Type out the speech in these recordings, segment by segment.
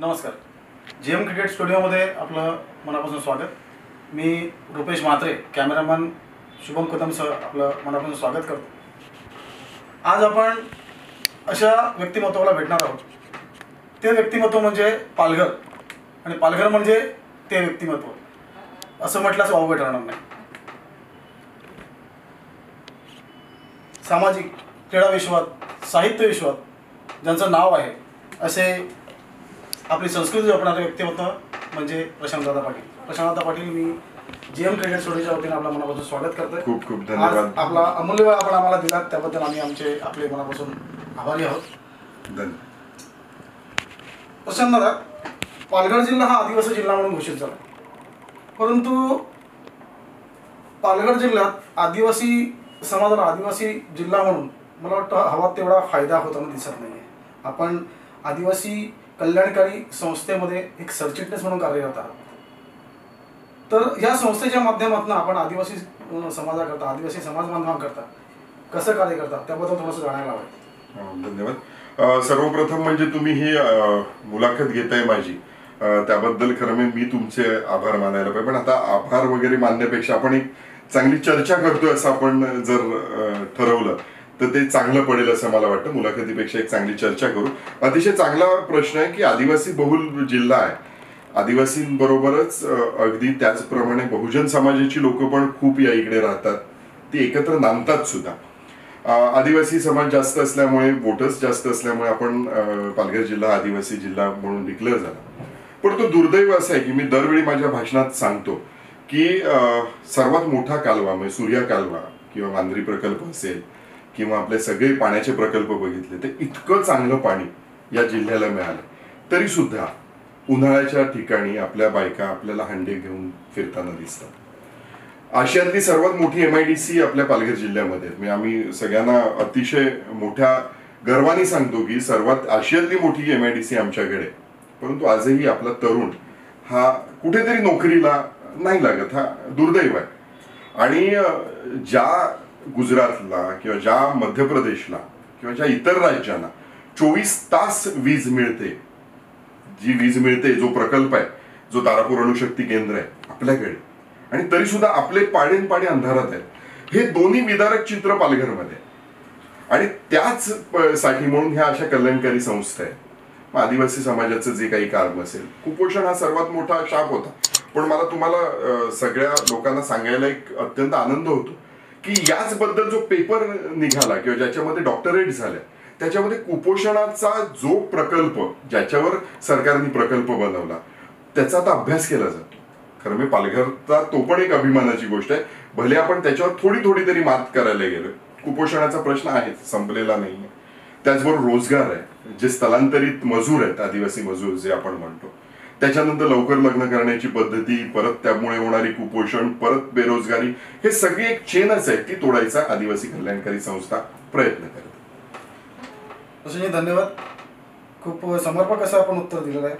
नमस्कार. GM cricket स्टुडिओमध्ये आपलं मनापासून स्वागत. मी रुपेश म्हात्रे, कॅमेरामन शुभम कदमसह आपलं मनापासून स्वागत करतो. आज आपण अशा व्यक्तिमत्वाला भेटणार आहोत. ते व्यक्तिमत्व म्हणजे पालघर, आणि पालघर म्हणजे ते व्यक्तिमत्व असं म्हटल्यास वावगं ठरणार नाही. सामाजिक, क्रीडा विश्वात, साहित्य विश्वात ज्यांचं नाव आहे असे आपली संस्कृती जपणारे व्यक्तिमत्व म्हणजे प्रशांतदादा पाटील. प्रशांतदादा पाटील, मी GM क्रिकेट स्टुडिओच्या वतीने आपल्या मनापासून स्वागत करतोय. खूप खूप धन्यवाद. आपला अमूल्य वेळ आपण आम्हाला दिलात त्याबद्दल आम्ही आपले मनापासून आभारी आहोत. धन्यवाद. प्रशांतदादा, पालघर जिल्हा हा आदिवासी जिल्हा म्हणून घोषित झाला, परंतु पालघर जिल्ह्यात आदिवासी समाजाला आदिवासी जिल्हा म्हणून मला वाटतं हवा तेवढा फायदा होताना दिसत नाही आहे. आपण आदिवासी कल्याणकारी संस्थेमध्ये एक सरचिटणीस म्हणून कार्यरत आहात. तर या संस्थेच्या माध्यमातून आपण आदिवासी समाजाकरता, आदिवासी समाज बांधवांकरता कसं कार्य करता त्याबद्दल थोडंसं जाणायला हवं. धन्यवाद. सर्वप्रथम म्हणजे तुम्ही ही मुलाखत घेताय माझी, त्याबद्दल खरं मी तुमचे आभार मानायला पाहिजे. पण आता आभार वगैरे मानण्यापेक्षा आपण एक चांगली चर्चा करतोय असं आपण जर ठरवलं तर ते चांगलं पडेल असं मला वाटतं. मुलाखतीपेक्षा एक चांगली चर्चा करू. अतिशय चांगला प्रश्न आहे की आदिवासी बहुल जिल्हा आहे. आदिवासींबरोबरच अगदी त्याचप्रमाणे बहुजन समाजाची लोक पण खूप या इकडे राहतात, ती एकत्र नांदतात सुद्धा. आदिवासी समाज जास्त असल्यामुळे, वोटर्स जास्त असल्यामुळे आपण पालघर जिल्हा आदिवासी जिल्हा म्हणून डिक्लेअर झाला. पण तो दुर्दैव असं आहे की मी दरवेळी माझ्या भाषणात सांगतो की सर्वात मोठा कालवा म्हणजे सूर्या कालवा किंवा मांजरी प्रकल्प असेल किंवा आपले सगळे पाण्याचे प्रकल्प बघितले तर इतकं चांगलं पाणी या जिल्ह्याला मिळालं तरी सुद्धा उन्हाळ्याच्या ठिकाणी आपल्या बायका आपल्याला हंडे घेऊन फिरताना दिसतात. आशियातली सर्वात मोठी MIDC आपल्या पालघर जिल्ह्यामध्ये म्हणजे आम्ही सगळ्यांना अतिशय मोठ्या गर्वाने सांगतो की सर्वात आशियातली मोठी MIDC आमच्याकडे. परंतु आजही आपला तरुण हा कुठेतरी नोकरीला नाही लागत, हा दुर्दैव आहे. आणि ज्या गुजरातला किंवा ज्या मध्य प्रदेशला किंवा ज्या इतर राज्यांना 24 तास वीज मिळते, जी वीज मिळते, जो प्रकल्प आहे, जो तारापूर अणुशक्ती केंद्र आहे आपल्याकडे, आणि तरी सुद्धा आपले पाणी अंधारात आहे. हे दोन्ही विदारक चित्र पालघरमध्ये. आणि त्याच साठी म्हणून ह्या अशा कल्याणकारी संस्था आहेत. आदिवासी समाजाचं जे काही काम असेल, कुपोषण हा सर्वात मोठा शाप होता. पण मला तुम्हाला सगळ्या लोकांना सांगायला एक अत्यंत आनंद होतो की याच बद्दल जो पेपर निघाला किंवा ज्याच्यामध्ये डॉक्टरेट झाल्या त्याच्यामध्ये कुपोषणाचा जो प्रकल्प, ज्याच्यावर सरकारने प्रकल्प बनवला, त्याचा आता अभ्यास केला जातो. खरं मी पालघरचा तो पण एक अभिमानाची गोष्ट आहे. भले आपण त्याच्यावर थोडी तरी मात करायला गेलो, कुपोषणाचा प्रश्न आहे, संपलेला नाहीये. त्याचबरोबर रोजगार आहे, जे स्थलांतरित मजूर आहेत, आदिवासी मजूर जे आपण म्हणतो, त्याच्यानंतर लवकर लग्न करण्याची पद्धती, परत त्यामुळे होणारी कुपोषण, परत बेरोजगारी, हे सगळी एक चेनच आहे ती तोडायचा आदिवासी कल्याणकारी संस्था प्रयत्न करते. धन्यवाद. खूप समर्पक असं आपण उत्तर दिलेलं आहे.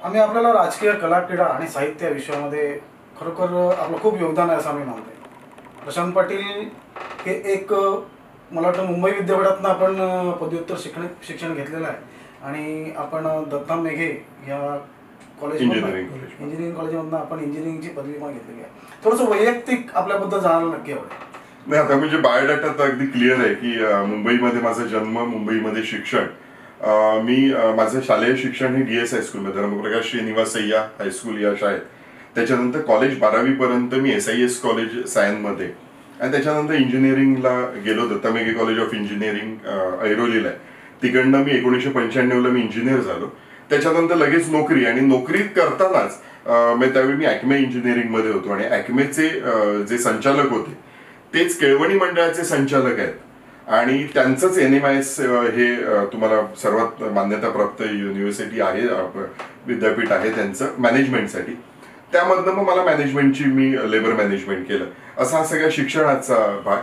आम्ही आपल्याला राजकीय, कला, क्रीडा आणि साहित्य या विषयामध्ये खरोखर आपलं खूप योगदान आहे असं आम्ही मानतोय. प्रशांत पाटील हे एक, मला वाटतं मुंबई विद्यापीठातून आपण पदव्युत्तर शिक्षण घेतलेलं आहे, आणि आपण दत्ता मेघे या इंजिनिअरिंग कॉलेजमधून आपण इंजिनिअरिंगची पदवी पण घेतलेली आहे. थोडंसं वैयक्तिक आपल्याबद्दल जाणायला नक्की आवडेल. नाही, आता म्हणजे बायोडाटा तर अगदी क्लिअर आहे की मुंबईमध्ये माझा जन्म, मुंबईमध्ये शिक्षण. मी माझं शालेय शिक्षण हे DS हायस्कूलमध्ये, धर्मप्रकाश श्रीनिवास सय्या हायस्कूल या शाळेत. त्याच्यानंतर कॉलेज 12वी पर्यंत मी SIS कॉलेज सायनमध्ये, आणि त्याच्यानंतर इंजिनिअरिंगला गेलो, Datta Meghe college of engineering ऐरोलीला आहे. तिकडनं मी 1995ला मी इंजिनियर झालो. त्याच्यानंतर लगेच नोकरी, आणि नोकरी करतानाच त्यावेळी मी ॲक्मे इंजिनिअरिंगमध्ये होतो, आणि ॲक्मेचे जे संचालक होते तेच केळवणी मंडळाचे संचालक आहेत, आणि त्यांचंच NMIS हे तुम्हाला सर्वात मान्यताप्राप्त युनिव्हर्सिटी आहे, विद्यापीठ आहे त्यांचं मॅनेजमेंटसाठी. त्यामधनं मग मला मॅनेजमेंटची, मी लेबर मॅनेजमेंट केलं, असा हा सगळ्या शिक्षणाचा भाग.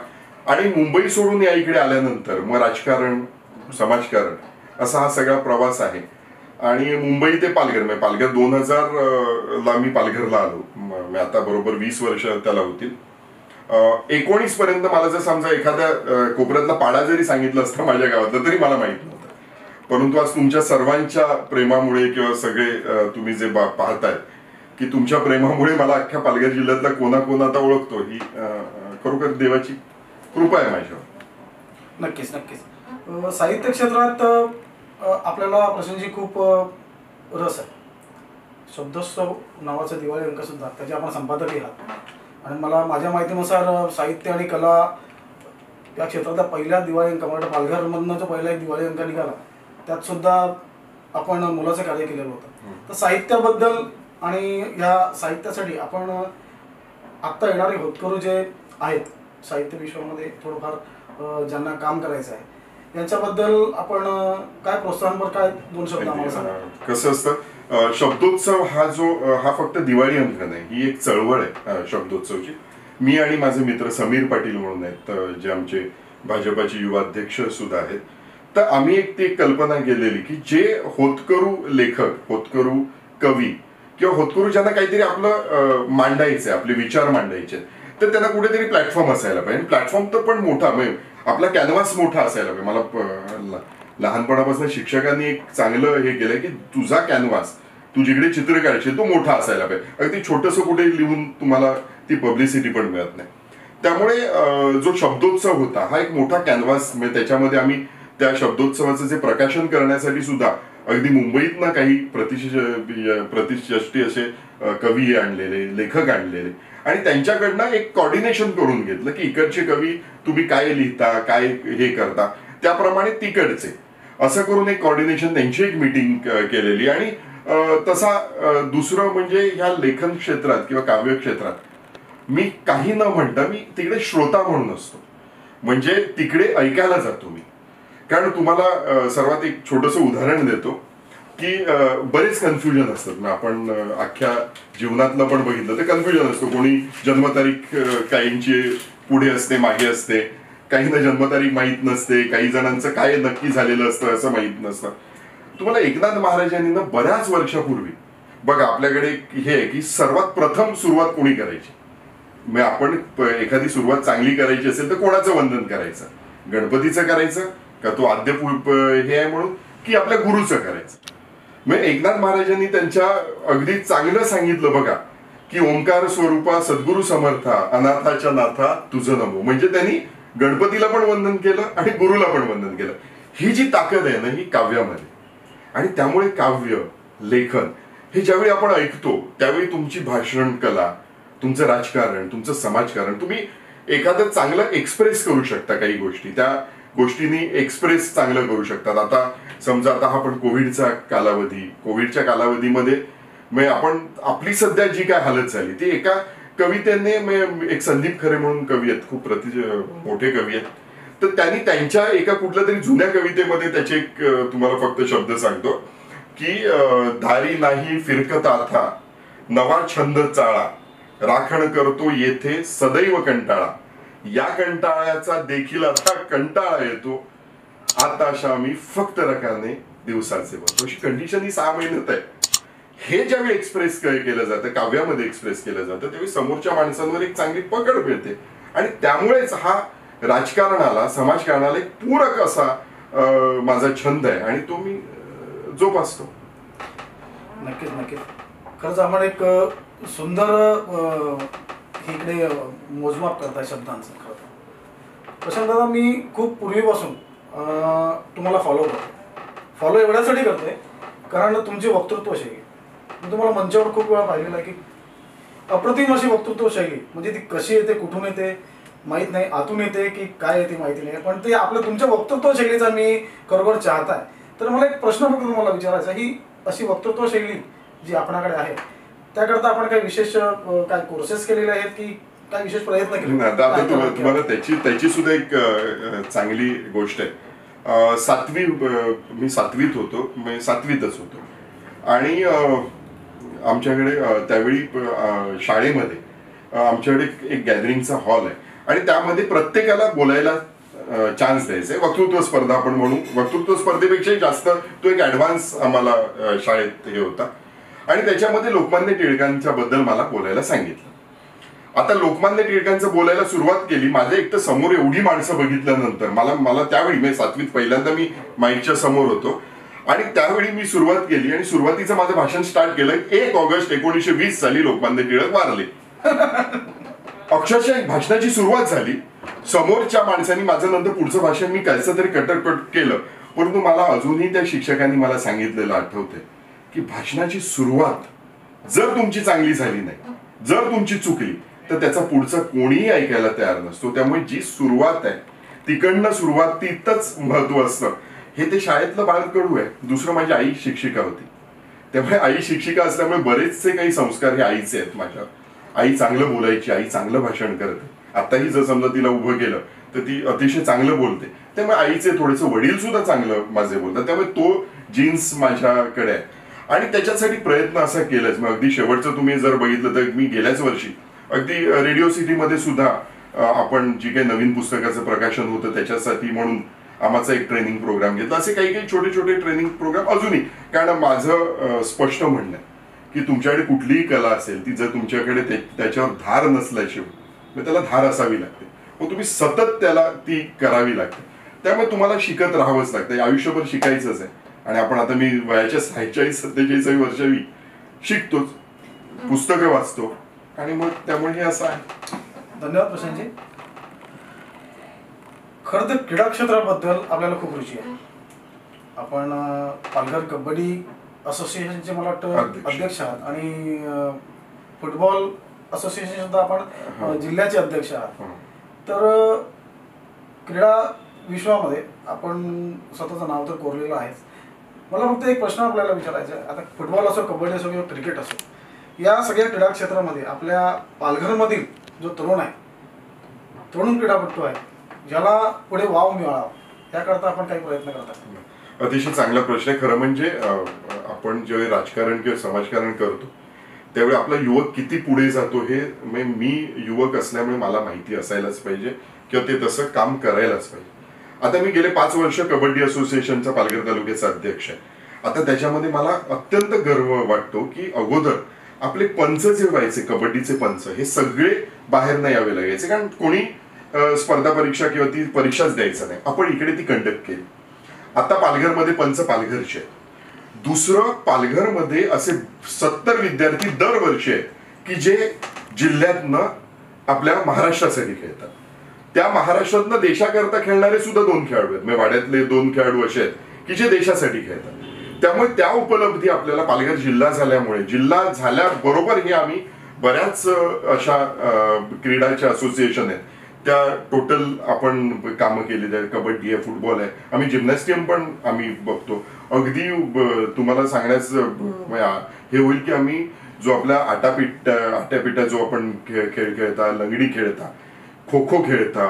आणि मुंबई सोडून या इकडे आल्यानंतर मग राजकारण, समाजकारण, असा हा सगळा प्रवास आहे. आणि मुंबई ते पालघर, म्हणजे पालघर 2000ला मी पालघरला आलो. मी आता बरोबर 20 वर्ष त्याला होतील. 19 पर्यंत मला जर समजा एखाद्या कोपऱ्यातला पाडा जरी सांगितलं असतं माझ्या गावातलं तरी मला माहित नव्हतं. परंतु आज तुमच्या सर्वांच्या प्रेमामुळे किंवा सगळे तुम्ही जे पाहताय की तुमच्या प्रेमामुळे मला अख्ख्या पालघर जिल्ह्यातला कोणा आता ओळखतो, ही खरोखर देवाची कृपा आहे माझ्यावर. नक्कीच नक्कीच. साहित्य क्षेत्रात आपल्याला प्रशांतजी खूप रस आहे. शब्दोत्सव नावाचा दिवाळी अंक सुद्धा त्याचे आपण संपादकही आहात आणि मला माझ्या माहितीनुसार साहित्य आणि कला या क्षेत्रातला पहिला दिवाळी अंक म्हणजे पालघरमधनं जो पहिला एक दिवाळी अंक निघाला त्यात सुद्धा आपण मुलाचं कार्य केलेलं होतं. तर साहित्याबद्दल आणि ह्या साहित्यासाठी आपण आत्ता येणारे होतकरू जे आहेत साहित्य विश्वामध्ये थोडंफार ज्यांना काम करायचं आहे यांच्याबद्दल आपण काय प्रोत्साहनपर काय दोन शब्द आम्हाला सांगा. कसं असतं, शब्दोत्सव हा फक्त दिवाळी अंक नाही, ही एक चळवळ आहे शब्दोत्सवची. मी आणि माझे मित्र समीर पाटील म्हणून आहेत, जे आमचे भाजपाचे युवा अध्यक्ष सुद्धा आहेत. तर आम्ही ती कल्पना केलेली की जे होतकरू लेखक, होतकरू कवी किंवा होतकरू ज्यांना काहीतरी आपलं मांडायचंय, आपले विचार मांडायचे, तर त्यांना कुठेतरी प्लॅटफॉर्म असायला पाहिजे. प्लॅटफॉर्म तर पण मोठा, म्हणजे आपला कॅनव्हास मोठा असायला पाहिजे. मला लहानपणापासून शिक्षकांनी एक चांगलं हे केलंय की तुझा कॅनव्हास, तू जिकडे चित्र काढशील तो मोठा असायला पाहिजे. अगदी छोटंसं कुठे लिहून तुम्हाला ती पब्लिसिटी पण मिळत नाही. त्यामुळे जो शब्दोत्सव होता हा एक मोठा कॅनव्हास, म्हणजे त्याच्यामध्ये आम्ही त्या शब्दोत्सवाचं जे प्रकाशन करण्यासाठी सुद्धा अगदी मुंबईतनं काही प्रतिष्ठी असे कवी आणलेले, लेखक आणलेले आणि त्यांच्याकडनं एक कोऑर्डिनेशन करून घेतलं की इकडचे कवी तुम्ही काय लिहिता, काय हे करता, त्याप्रमाणे तिकडचे असं करून एक कोऑर्डिनेशन, त्यांची एक मीटिंग केलेली. आणि तसा दुसरं म्हणजे ह्या लेखन क्षेत्रात किंवा काव्य क्षेत्रात मी काही न म्हणता मी तिकडे श्रोता म्हणून असतो, म्हणजे तिकडे ऐकायला जातो मी. कारण तुम्हाला सर्वात एक छोटंसं उदाहरण देतो की बरेच कन्फ्युजन असतात. आपण अख्ख्या जीवनातलं पण बघितलं तर कन्फ्युजन असतो. कोणी जन्मतारीख काहींची पुढे असते, मागे असते, काहींना जन्मतारीख माहीत नसते, काही जणांचं काय नक्की झालेलं असतं असं माहीत नसतं. तुम्हाला एकनाथ महाराजांनी ना बऱ्याच वर्षापूर्वी बघा, आपल्याकडे हे आहे की सर्वात प्रथम सुरुवात कोणी करायची, म्हणजे आपण एखादी सुरुवात चांगली करायची असेल तर कोणाचं वंदन करायचं, गणपतीचं करायचं का तो आद्य हे आहे म्हणून, की आपल्या गुरुचं करायचं. म्हणजे एकनाथ महाराजांनी त्यांच्या अगदी चांगलं सांगितलं बघा की ओंकार स्वरूपा सद्गुरु समर्था अनाथाच्या नाथा तुझं नमो. म्हणजे त्यांनी गणपतीला पण वंदन केलं आणि गुरुला पण वंदन केलं. ही जी ताकद आहे ना ही काव्यामध्ये. आणि त्यामुळे काव्य, लेखन हे ज्यावेळी आपण ऐकतो त्यावेळी तुमची भाषण कला, तुमचं राजकारण, तुमचं समाजकारण, तुम्ही एखादं चांगलं एक्सप्रेस करू शकता. काही गोष्टी त्या गोष्टींनी एक्सप्रेस चांगलं करू शकतात. आता समजा आता हा पण कोविडचा कालावधी, कोविडच्या कालावधीमध्ये म्हणजे आपण आपली सध्या जी काय हालत झाली ती एका कवितेने, एक संदीप खरे म्हणून कवी आहेत, खूप मोठे कवी आहेत, तर त्यांनी त्यांच्या एका कुठल्या तरी जुन्या कवितेमध्ये त्याचे एक तुम्हाला फक्त शब्द सांगतो की धारी नाही फिरकत आता नवा छंद चाळा, राखण करतो येथे सदैव कंटाळा, या कंटाळ्याचा देखील आता कंटाळा येतो, आता शामी फक्त रकाने दिवसाचे बघतो. अशी कंडिशन ही 6 महिन्यात आहे. हे ज्यावेळी एक्सप्रेस केलं जातं, काव्यामध्ये एक्सप्रेस केलं जातं, त्यावेळी समोरच्या माणसांवर एक चांगली पकड मिळते. आणि त्यामुळेच हा राजकारणाला, समाजकारणाला एक पूरक असा माझा छंद आहे आणि तो मी जोपासतो. नक्कीच नक्कीच. खरंच आपण एक सुंदर इकडे मोजमाप करताय शब्दांचं. खरं प्रशांत दादा, मी खूप पूर्वीपासून तुम्हाला फॉलो एवढ्यासाठी करतोय कारण तुमची वक्तृत्व शैली, मी तुम्हाला मंचावर खूप वेळा पाहिलेलं आहे की अप्रतिम अशी वक्तृत्व शैली, म्हणजे ती कशी येते, कुठून येते माहीत नाही, आतून येते की काय येते माहिती नाही, पण ते आपल्या तुमच्या वक्तृत्व शैलीचा मी खरोखर चाहत आहे. तर मला एक प्रश्न फक्त तुम्हाला विचारायचा, ही अशी वक्तृत्व शैली जी आपणाकडे आहे त्याकरता आपण काही विशेष काय कोर्सेस केलेले आहेत की काय विशेष प्रयत्न केले? आता तुम्हाला त्याची सुद्धा एक चांगली गोष्ट आहे. मी 7वीत होतो, मी 7वीतच होतो आणि आमच्याकडे त्यावेळी शाळेमध्ये आमच्याकडे एक गॅदरिंगचा हॉल आहे आणि त्यामध्ये प्रत्येकाला बोलायला चान्स द्यायचे. वक्तृत्व स्पर्धा आपण म्हणू, वक्तृत्व स्पर्धेपेक्षाही जास्त तो एक ऍडव्हान्स आम्हाला शाळेत हे होता आणि त्याच्यामध्ये लोकमान्य टिळकांच्या बद्दल मला बोलायला सांगितलं. आता लोकमान्य टिळकांचं बोलायला सुरुवात केली. माझ्या एक तर समोर एवढी माणसं बघितल्यानंतर मला त्यावेळी 7वीत पहिल्यांदा मी माईकच्या समोर होतो आणि त्यावेळी मी सुरुवात केली आणि सुरुवातीचं माझं भाषण स्टार्ट केलं 1 ऑगस्ट 1920 साली लोकमान्य टिळक वारले. अक्षरशः एक भाषणाची सुरुवात झाली. समोरच्या माणसांनी माझं नंतर पुढचं भाषण मी कसं तरी कटकट केलं, परंतु मला अजूनही त्या शिक्षकांनी मला सांगितलेलं आठवतंय की भाषणाची सुरुवात जर तुमची चांगली झाली नाही, जर तुमची चुकली, तर त्याचा पुढचा कोणीही ऐकायला तयार नसतो. त्यामुळे जी सुरुवात आहे तिकडनं सुरुवात तिथंच महत्व असतं. हे ते शाळेतलं बाळकडू आहे. दुसरं माझी आई शिक्षिका होती, त्यामुळे आई शिक्षिका असल्यामुळे बरेचसे काही संस्कार हे आईचे आहेत माझ्यावर. आई चांगलं बोलायची, आई चांगलं भाषण करते. आताही जर समजा तिला उभं केलं तर ती अतिशय चांगलं बोलते. त्यामुळे आईचे थोडेसे वडील सुद्धा चांगलं माझे बोलतात. त्यामुळे तो जीन्स माझ्याकडे आहे आणि त्याच्यासाठी प्रयत्न असा केलाच. मग अगदी शेवटचं तुम्ही जर बघितलं तर मी गेल्याच वर्षी अगदी रेडिओ सिटीमध्ये सुद्धा आपण जी काही नवीन पुस्तकाचं प्रकाशन होतं त्याच्यासाठी म्हणून आमचा एक ट्रेनिंग प्रोग्राम घेतला. असे काही काही छोटे छोटे ट्रेनिंग प्रोग्राम अजूनही. कारण माझं स्पष्ट म्हणणं आहे की तुमच्याकडे कुठलीही कला असेल ती जर तुमच्याकडे त्याच्यावर धार नसल्याशिवाय त्याला धार असावी लागते. मग तुम्ही सतत त्याला ती करावी लागते. त्यामुळे तुम्हाला शिकत राहावंच लागतं. आयुष्यभर शिकायचंच आहे. आणि आपण आता मी वयाच्या 46-47 वर्षावी शिकतोच, पुस्तकं वाचतो आणि मग त्यामुळे हे असं आहे. धन्यवाद प्रशांतजी. खरं तर क्रीडा क्षेत्राबद्दल आपल्याला खूप रुची आहे. आपण पालघर कबड्डी असोसिएशनचे मला वाटतं अध्यक्ष आहात आणि फुटबॉल असोसिएशन सुद्धा आपण जिल्ह्याचे अध्यक्ष आहात. तर क्रीडा विश्वामध्ये आपण स्वतःचं नाव तर कोरलेलं आहेच. मला फक्त एक प्रश्न आपल्याला विचारायचा आहे. आता फुटबॉल असो, कबड्डी असो किंवा क्रिकेट असो, या सगळ्या क्रीडा क्षेत्रामध्ये आपल्या पालघरमधील जो तरुण आहे, तरुण क्रीडापटू आहे, ज्याला पुढे वाव मिळावा त्याकरता आपण काही प्रयत्न करता? अतिशय चांगला प्रश्न आहे. खरं म्हणजे आपण जेव्हा राजकारण किंवा समाजकारण करतो त्यावेळी आपला युवक किती पुढे जातो हे मी युवक असल्यामुळे मला माहिती असायलाच पाहिजे किंवा ते तसं काम करायलाच पाहिजे. आता मी गेले 5 वर्ष कबड्डी असोसिएशनचा पालघर तालुक्याचा अध्यक्ष आहे. आता त्याच्यामध्ये मला अत्यंत गर्व वाटतो की अगोदर आपले पंच जे व्हायचे, कबड्डीचे पंच, हे सगळे बाहेर नाही यावे लागायचे. कारण कोणी स्पर्धा परीक्षा किंवा ती परीक्षाच द्यायचं नाही, आपण इकडे ती कंडक्ट केली. आता पालघरमध्ये पंच पालघरचे आहेत. दुसरं, पालघरमध्ये असे 70 विद्यार्थी दरवर्षी आहेत की जे जिल्ह्यातनं आपल्या महाराष्ट्रासाठी खेळतात. त्या महाराष्ट्रातनं देशाकरता खेळणारे सुद्धा 2 खेळाडू आहेत. वाड्यातले 2 खेळाडू असे आहेत की जे देशासाठी खेळतात. त्यामुळे त्या उपलब्धी आपल्याला पालघर जिल्हा झाल्यामुळे, जिल्हा झाल्याबरोबर हे आम्ही बऱ्याच अशा क्रीडाच्या असोसिएशन आहेत त्या टोटल आपण कामं केलेली आहेत. कबड्डी आहे, फुटबॉल आहे, आम्ही जिम्नॅस्टियम पण आम्ही बघतो. अगदी तुम्हाला सांगण्यास हे होईल की आम्ही जो आपला आट्यापिठा जो आपण खेळ खेळता, लंगडी खेळता, खो खो खेळता,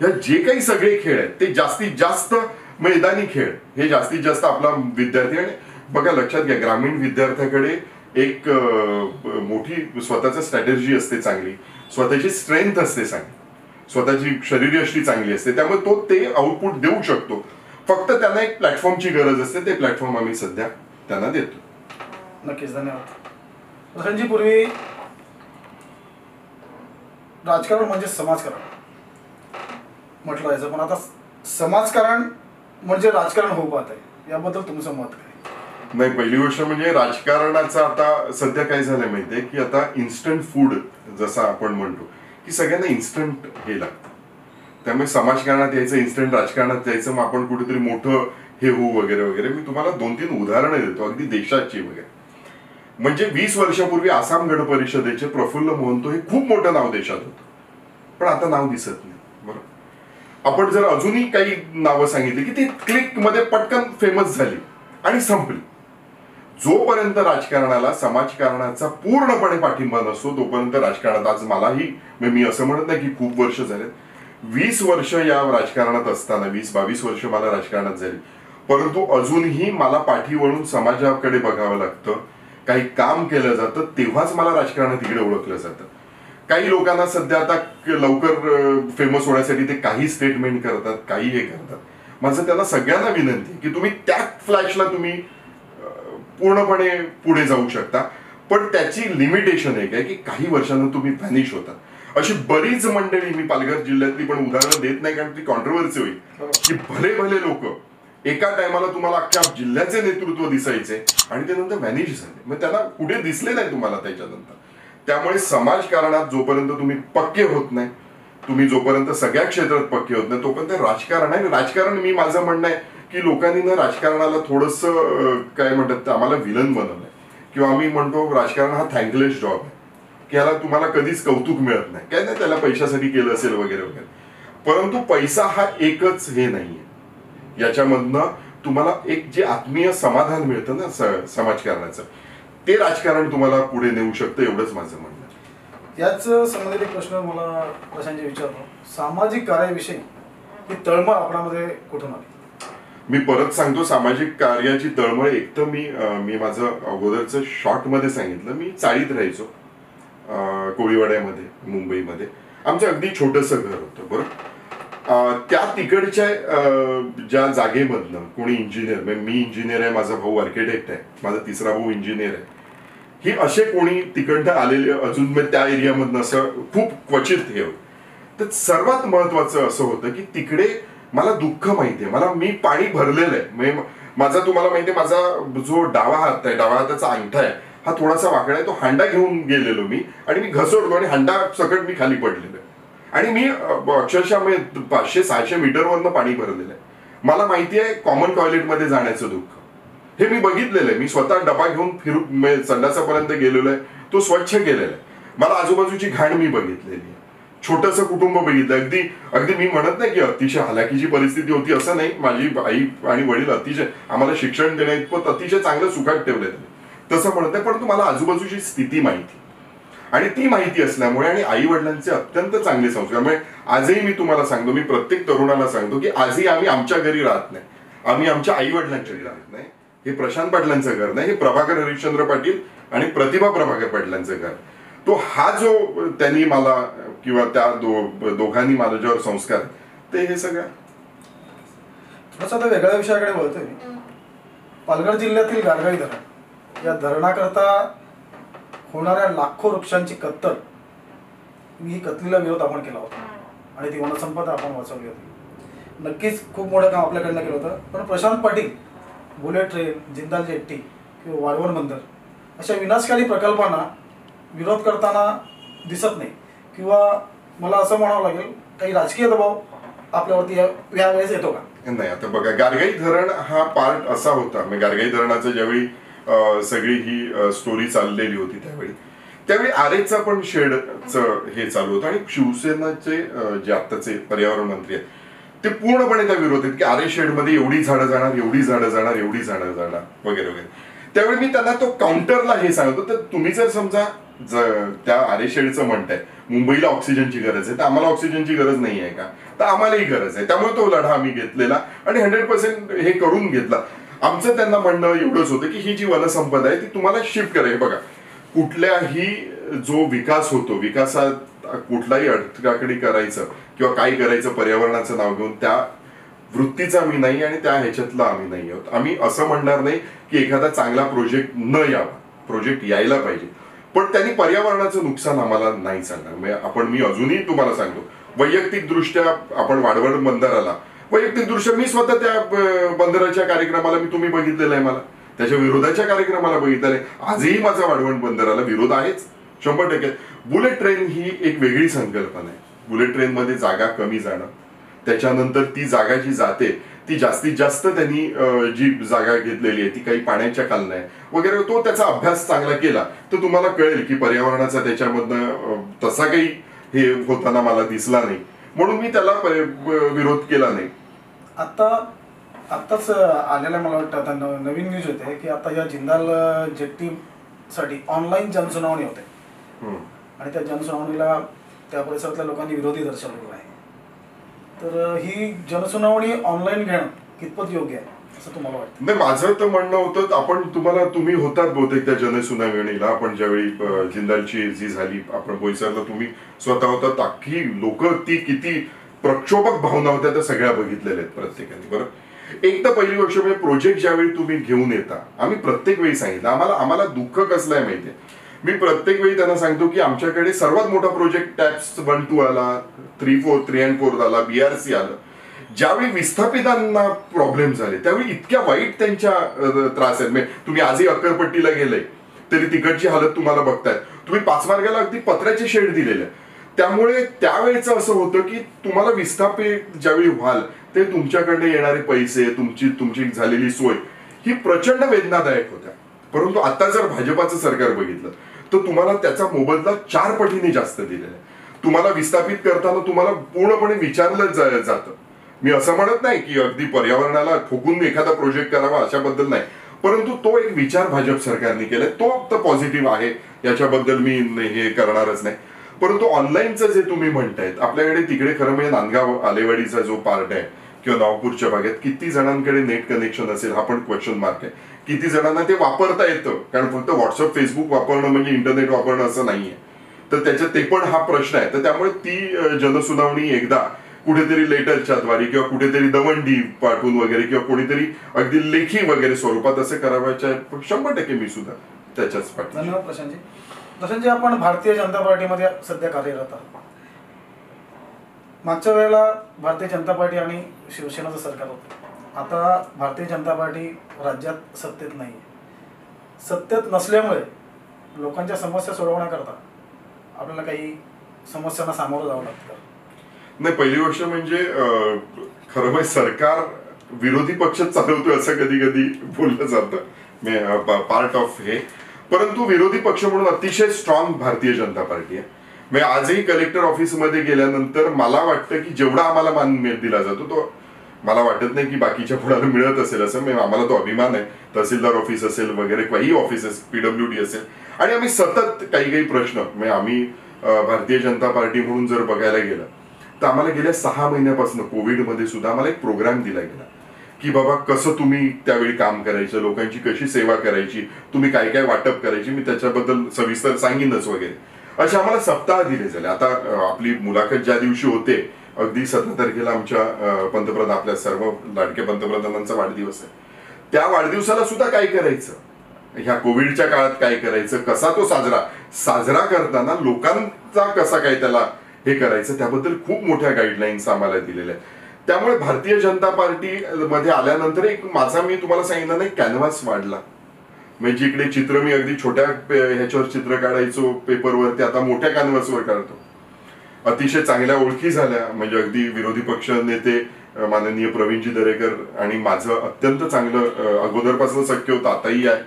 ह्या जे काही सगळे खेळ आहेत ते जास्तीत जास्त मैदानी खेळ हे जास्तीत जास्त आपला विद्यार्थी. आणि बघा, लक्षात घ्या, ग्रामीण विद्यार्थ्याकडे एक मोठी स्वतःची स्ट्रॅटेजी असते, चांगली स्वतःची स्ट्रेंथ असते, चांगली स्वतःची शरीरयष्टी चांगली असते. त्यामुळे तो ते आउटपुट देऊ शकतो. फक्त त्यांना एक प्लॅटफॉर्मची गरज असते. ते प्लॅटफॉर्म आम्ही सध्या त्यांना देतो. नक्कीच, धन्यवाद. प्रशांतजी, पूर्वी राजकारण म्हणजे समाजकारण म्हटलं जायचं, पण आता समाजकारण म्हणजे राजकारण होऊ पाहत आहे. याबद्दल तुमचं मत काय? नाही, पहिली गोष्ट म्हणजे राजकारणाचं आता सध्या काय झालंय माहितीये की आता इन्स्टंट फूड जसं आपण म्हणतो की सगळ्यांना इन्स्टंट हे लागतं. त्यामुळे समाजकारणात यायचं, इन्स्टंट राजकारणात यायचं, मग आपण कुठेतरी मोठं हे होऊ वगैरे वगैरे. मी तुम्हाला 2-3 उदाहरणं देतो अगदी देशाची वगैरे. म्हणजे 20 वर्षापूर्वी आसाम गण परिषदेचे प्रफुल्ल मोहंतो हे खूप मोठं नाव देशात होतं, पण आता नाव दिसत नाही. बरोबर. आपण जर अजूनही काही नावं सांगितली की ती क्लिक मध्ये पटकन फेमस झाली आणि संपली. जोपर्यंत राजकारणाला समाजकारणाचा पूर्णपणे पाठिंबा नसतो तोपर्यंत राजकारणात, आज मलाही मी असं म्हणत नाही की खूप वर्ष झालेत, 20 वर्ष या राजकारणात असताना, 20-22 वर्ष मला राजकारणात झाली, परंतु अजूनही मला पाठी वळून समाजाकडे बघावं लागतं, काही काम केलं जातं, तेव्हाच मला राजकारणात इकडे ओळखलं जातं. काही लोकांना सध्या आता लवकर फेमस होण्यासाठी ते काही स्टेटमेंट करतात, काही हे करतात. माझं त्यांना सगळ्यांना विनंती आहे की तुम्ही त्या फ्लॅशला तुम्ही पूर्णपणे पुढे जाऊ शकता, पण त्याची लिमिटेशन एक आहे की काही वर्षांना तुम्ही व्हॅनिश होता. अशी बरीच मंडळी, मी पालघर जिल्ह्यातली पण उदाहरणं देत नाही कारण ती कॉन्ट्रोवर्सी होईल, की भले भले लोक एका टायमाला तुम्हाला अख्ख्या जिल्ह्याचे नेतृत्व दिसायचे आणि ते नंतर मॅनेज झाले, मग त्यांना कुठे दिसले नाही तुम्हाला त्याच्यानंतर. त्यामुळे समाजकारणात जोपर्यंत तुम्ही पक्के होत नाही, तुम्ही जोपर्यंत सगळ्या क्षेत्रात पक्के होत नाही, तोपर्यंत राजकारण आहे. राजकारण मी माझं म्हणणं आहे की लोकांनी ना राजकारणाला थोडंसं काय म्हणतात आम्हाला विलन बनवलंय, किंवा आम्ही म्हणतो राजकारण हा थँकलेस जॉब आहे की याला तुम्हाला कधीच कौतुक मिळत नाही, काय नाही त्याला पैशासाठी केलं असेल वगैरे वगैरे. परंतु पैसा हा एकच हे नाहीये, याच्यामधनं तुम्हाला एक जे आत्मीय समाधान मिळतं ना समाजकारणाचं, ते राजकारण तुम्हाला पुढे नेऊ शकतं, एवढंच माझं म्हणणं आहे. याच संबंधित एक प्रश्न मला प्रशांतजी विचारतो, सामाजिक कार्याविषयी ही तळमळ आपणामध्ये कुठून आली? मी परत सांगतो, सामाजिक कार्याची तळमळ एक तर मी माझं अगोदरचं शॉर्टमध्ये सांगितलं, मी चाळीत राहायचो कोळीवाड्यामध्ये मुंबईमध्ये. आमचं अगदी छोटंसं घर होतं बरं. त्या तिकडच्या ज्या जागेमधनं कोणी इंजिनियर, मी इंजिनियर आहे, माझा भाऊ आर्किटेक्ट आहे, माझा तिसरा भाऊ इंजिनियर आहे, ही असे कोणी तिकडनं आलेले अजून त्या एरियामधनं असं खूप क्वचित हे होतं. तर सर्वात महत्वाचं असं होतं की तिकडे मला दुःख माहितीये, मला मी पाणी भरलेलं आहे. म्हणजे माझा तुम्हाला माहितीये, माझा जो डावा हात आहे, डावा हाताचा अंगठा आहे हा थोडासा वाकडा आहे, तो हांडा घेऊन गेलेलो मी आणि मी घसरलो आणि हांडा सकट मी खाली पडलेलो आणि मी अक्षरशः 500-600 मीटरवरनं पाणी भरलेलं आहे. मला माहिती आहे कॉमन टॉयलेटमध्ये जाण्याचं दुःख, हे मी बघितलेलं आहे. मी स्वतः डबा घेऊन फिरून संडासापर्यंत गेलेलो आहे, तो स्वच्छ केलेला आहे. मला आजूबाजूची घाण मी बघितलेली आहे, छोटंसं कुटुंब बघितलं. अगदी मी म्हणत नाही की अतिशय हालाकीची परिस्थिती होती, असं नाही. माझी आई आणि वडील अतिशय आम्हाला शिक्षण देण्याइतपत अतिशय चांगलं सुखात ठेवलं तसं म्हणत नाही, परंतु मला आजूबाजूची स्थिती माहिती आणि ती माहिती असल्यामुळे आणि आई वडिलांचे अत्यंत चांगले संस्कार, म्हणजे आजही मी तुम्हाला सांगतो, मी प्रत्येक तरुणाला सांगतो की आजही आम्ही आमच्या घरी राहत नाही, आम्ही आमच्या आई वडिलांच्या घरी राहत नाही. हे प्रशांत पाटलांचं घर नाही, हे प्रभाकर हरिश्चंद्र पाटील आणि प्रतिभा प्रभाकर पाटलांचं घर. तो हा जो त्यांनी मला किंवा त्या दोघांनी माझ्यावर संस्कार, ते हे सगळं. थोडंसं आता वेगळ्या विषयाकडे बोलतोय मी. पालघर जिल्ह्यातील गारगाई धरण, या धरणाकरता होणाऱ्या लाखो वृक्षांची कत्तल, ही कत्तलीला विरोध आपण केला होता आणि ती वनसंपदा आपण वाचवली होती. नक्कीच खूप मोठं काम आपल्याकडनं केलं होतं. पण Prashant Patil bullet train, Jindal jetty किंवा वाढवण बंदर अशा विनाशकारी प्रकल्पांना विरोध करताना दिसत नाही, किंवा मला असं म्हणावं लागेल काही राजकीय दबाव आपल्यावरती यावेळेस येतो का? नाही. आता बघा, गारगाई धरण हा पार्ट असा होता, म्हणजे गारगाई धरणाचं ज्यावेळी सगळी ही स्टोरी चाललेली होती त्यावेळी आरेचा पण शेडचं हे चालू होतं आणि शिवसेनाचे जे आत्ताचे पर्यावरण मंत्री आहेत ते पूर्णपणे त्या विरोध आहेत की आरे शेडमध्ये एवढी झाडं जाणार, एवढी झाडं जाणार, एवढी झाडं जाणार वगैरे वगैरे. त्यावेळी मी त्यांना तो काउंटरला हे सांगतो, तर तुम्ही जर समजा त्या आरे शेडचं म्हणताय मुंबईला ऑक्सिजनची गरज आहे, तर आम्हाला ऑक्सिजनची गरज नाही आहे का? तर आम्हालाही गरज आहे. त्यामुळे तो लढा आम्ही घेतलेला आणि 100% हे करून घेतला. आमचं त्यांना म्हणणं एवढंच होतं की ही जी वनसंपदा आहे ती तुम्हाला शिफ्ट करायची. बघा, कुठल्याही जो विकास होतो, विकासात कुठलाही अडथळाकडी करायचं किंवा काय करायचं पर्यावरणाचं नाव घेऊन, त्या वृत्तीचा मी नाही आणि त्या ह्याच्यातला आम्ही नाही आहोत. आम्ही असं म्हणणार नाही की एखादा चांगला प्रोजेक्ट न यावा, प्रोजेक्ट यायला पाहिजे, पण त्यांनी पर्यावरणाचं नुकसान आम्हाला नाही चालणार. मी अजूनही तुम्हाला सांगतो, वैयक्तिक दृष्ट्या आपण वाढवण बंदराला, वैयक्तिक दृष्ट्या मी स्वतः त्या बंदराच्या कार्यक्रमाला तुम्ही बघितलेलं आहे, मला त्याच्या विरोधाच्या कार्यक्रमाला बघितलेलं आहे. आजही माझा वाढवण बंदराला विरोध आहेच 100%. बुलेट ट्रेन ही एक वेगळी संकल्पना आहे. बुलेट ट्रेनमध्ये जागा कमी जाणं, त्याच्यानंतर ती जागा जी जाते ती जास्तीत जास्त त्यांनी जी जागा घेतलेली आहे ती काही पाण्याच्या खालनं आहे वगैरे, तो त्याचा अभ्यास चांगला केला तर तुम्हाला कळेल की पर्यावरणाचा त्याच्यामधनं तसा काही हे होताना मला दिसला नाही, म्हणून मी त्याला विरोध केला नाही. आत्ताच आलेल्या मला वाटतं आता नवीन न्यूज होते की आता या जिंदाल जेट्टीसाठी ऑनलाईन जनसुनावणी होते आणि त्या जनसुनावणीला त्या परिसरातल्या लोकांनी विरोधी दर्शवलेला आहे. तर ही जनसुनावणी ऑनलाईन घेणं कितपत योग्य आहे असं तुम्हाला वाटतं? नाही, माझं तर म्हणणं होतं, तुम्ही होतात बहुतेक त्या जनसुनावणीला. आपण ज्यावेळी जिंदालची जी झाली आपण बोईसरला तुम्ही स्वतः होतात. अख्खी लोक ती किती प्रक्षोभक भावना होत्या त्या सगळ्या बघितलेल्या आहेत प्रत्येकाने. बरं, एक तर पहिली गोष्ट म्हणजे प्रोजेक्ट ज्यावेळी तुम्ही घेऊन येता, आम्ही प्रत्येक वेळी सांगितलं आम्हाला दुःख कसलं आहे माहितीये. मी प्रत्येक वेळी त्यांना सांगतो की आमच्याकडे सर्वात मोठा प्रोजेक्ट टॅप्स 1-2 आला, 3 and 4 आला, BRC आलं. ज्यावेळी विस्थापितांना प्रॉब्लेम झाले त्यावेळी इतक्या वाईट त्यांच्या त्रास आहेत. म्हणजे तुम्ही आजही अक्करपट्टीला गेले तरी तिकडची हालत तुम्हाला बघताय. तुम्ही पाचमार्गाला अगदी पत्र्याचे शेड दिलेले. त्यामुळे त्यावेळेचं असं होतं की तुम्हाला विस्थापित ज्यावेळी व्हाल ते तुमच्याकडे येणारे पैसे, तुमची झालेली सोय ही प्रचंड वेदनादायक होत्या. परंतु आता जर भाजपाचं सरकार बघितलं तर तुम्हाला त्याचा मोबदला 4 पटीने जास्त दिलेला आहे. तुम्हाला विस्थापित करताना तुम्हाला पूर्णपणे विचारलं जातं. मी असं म्हणत नाही की अगदी पर्यावरणाला ठोकून एखादा प्रोजेक्ट करावा अशाबद्दल नाही, परंतु तो एक विचार भाजप सरकारने केलाय तो तर पॉझिटिव्ह आहे, याच्याबद्दल मी हे करणारच नाही. परंतु ऑनलाईनचं जे तुम्ही म्हणतायत आपल्याकडे तिकडे खरं म्हणजे नांदगाव आलेवाडीचा जो पार्ट आहे किंवा नागपूरच्या भागात किती जणांकडे नेट कनेक्शन असेल हा पण क्वेश्चन मार्क आहे. किती जणांना ते वापरता येतं, कारण फक्त व्हॉट्सअप फेसबुक वापरणं म्हणजे इंटरनेट वापरणं असं नाहीये. तर त्याच्यात ते पण हा प्रश्न आहे. तर त्यामुळे ती जनसुनावणी एकदा कुठेतरी लेटरच्या द्वारे किंवा कुठेतरी दवंडी पाठवून वगैरे किंवा कोणीतरी अगदी लेखी वगैरे स्वरूपात असं करावायच्या 100% मी सुद्धा त्याच्याच पाठी. धन्यवाद प्रशांतजी. प्रशांतजी, आपण भारतीय जनता पार्टीमध्ये सध्या कार्यरत आहात. मागच्या वेळेला भारतीय जनता पार्टी आणि शिवसेनेचं सरकार होतं. आता भारतीय जनता पार्टी राज्यात सत्तेत नाही. सत्तेत नसल्यामुळे लोकांच्या समस्या सोडवण्याकरता आपल्याला काही समस्यांना सामोरं जावं लागतं. नाही, पहिली गोष्ट म्हणजे खरं म्हणजे सरकार विरोधी पक्ष चालवतोय असं कधी कधी बोललं जातं, पार्ट ऑफ हे. परंतु विरोधी पक्ष म्हणून अतिशय स्ट्रॉंग भारतीय जनता पार्टी आहे. म्हणजे आजही कलेक्टर ऑफिसमध्ये गेल्यानंतर मला वाटतं की जेवढा आम्हाला मान दिला जातो तो मला वाटत नाही की बाकीच्या कोणाला मिळत असेल असं. म्हणजे आम्हाला तो अभिमान आहे. तहसीलदार ऑफिस असेल वगैरे काही ऑफिसेस, PWD असेल, आणि आम्ही सतत काही प्रश्न म्हणजे आम्ही भारतीय जनता पार्टी म्हणून जर बघायला गेलं तर आम्हाला गेल्या 6 महिन्यापासून कोविडमध्ये सुद्धा आम्हाला एक प्रोग्राम दिला गेला की बाबा कसं तुम्ही त्यावेळी काम करायचं, लोकांची कशी सेवा करायची, तुम्ही काय काय वाटप करायची, मी त्याच्याबद्दल सविस्तर सांगीनच वगैरे. असे आम्हाला सप्ताह दिले झाले. आता आपली मुलाखत ज्या दिवशी होते अगदी 17 तारखेला आमच्या पंतप्रधान, आपल्या सर्व लाडक्या पंतप्रधानांचा वाढदिवस आहे. त्या वाढदिवसाला सुद्धा काय करायचं, ह्या कोविडच्या काळात काय करायचं, कसा तो साजरा करताना लोकांचा कसा काय त्याला हे करायचं, त्याबद्दल खूप मोठ्या गाईडलाईन्स आम्हाला दिलेल्या आहेत. त्यामुळे भारतीय जनता पार्टी मध्ये आल्यानंतर एक माझा, मी तुम्हाला सांगितलं नाही, कॅनव्हास वाढला. म्हणजे इकडे चित्र मी अगदी छोट्या ह्याच्यावर चित्र काढायचो पेपरवरती, आता मोठ्या कॅनव्हासवर काढतो. अतिशय चांगल्या ओळखी झाल्या. म्हणजे अगदी विरोधी पक्ष नेते माननीय प्रवीणजी दरेकर आणि माझं अत्यंत चांगलं अगोदरपासून सख्य होतं, आताही आहे.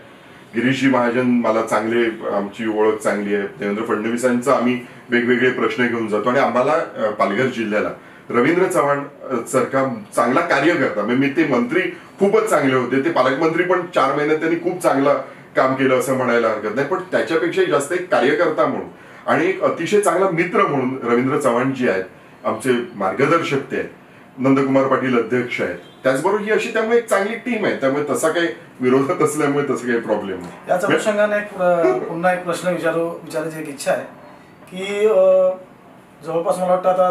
गिरीशजी महाजन मला चांगले, आमची ओळख चांगली आहे. देवेंद्र फडणवीसांचा आम्ही वेगवेगळे प्रश्न घेऊन जातो आणि आम्हाला पालघर जिल्ह्याला रवींद्र चव्हाण सारखा चांगला कार्यकर्ता, म्हणजे ते मंत्री खूपच चांगले होते, ते पालकमंत्री पण 4 महिन्यात त्यांनी खूप चांगलं काम केलं असं म्हणायला हरकत नाही. पण त्याच्यापेक्षाही जास्त एक कार्यकर्ता म्हणून आणि एक अतिशय चांगला मित्र म्हणून रवींद्र चव्हाणजी आहेत, आमचे मार्गदर्शक ते आहेत. नंदकुमार पाटील अध्यक्ष आहेत. त्याचबरोबर ही अशी त्यामुळे एक चांगली टीम आहे. त्यामुळे तसा काही विरोधात असल्यामुळे तसं काही प्रॉब्लेम नाही. याच अनुषंगाने पुन्हा एक प्रश्न विचारायची एक इच्छा आहे की जवळपास मला वाटतं आता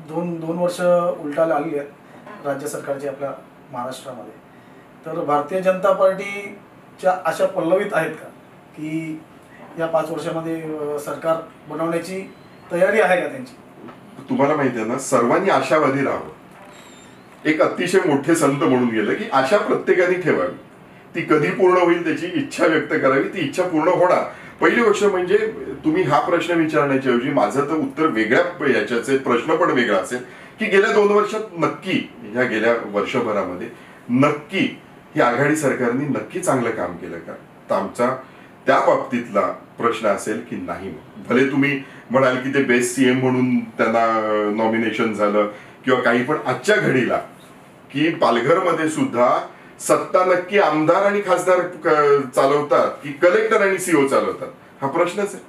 दोन वर्ष उलटायला आलेली आहेत राज्य सरकारची आपल्या महाराष्ट्रामध्ये. तर भारतीय जनता पार्टीच्या अशा पल्लवीत आहेत का की या 5 वर्षामध्ये सरकार बनवण्याची तयारी आहे का त्यांची? तुम्हाला माहिती आहे ना, सर्वांनी आशावादी राहावं. एक अतिशय मोठे संत म्हणून गेलं की आशा प्रत्येकाने ठेवावी. ती कधी पूर्ण होईल त्याची इच्छा व्यक्त करावी. ती इच्छा पूर्ण होणार. पहिली गोष्ट म्हणजे तुम्ही हा प्रश्न विचारण्याच्या ऐवजी माझं तर उत्तर वेगळ्या याच्याचे प्रश्न पण वेगळा असेल की गेल्या 2 वर्षात नक्की, ह्या गेल्या वर्षभरामध्ये नक्की ही आघाडी सरकारने नक्की चांगलं काम केलं का, तर आमचा त्या बाबतीतला प्रश्न असेल की नाही. भले तुम्ही म्हणाल की ते बेस्ट CM म्हणून त्यांना नॉमिनेशन झालं किंवा काही, पण आजच्या घडीला की पालघरमध्ये सुद्धा सत्ता नक्की आमदार आणि खासदार चालवतात की कलेक्टर आणि CO चालवतात, हा प्रश्नच आहे.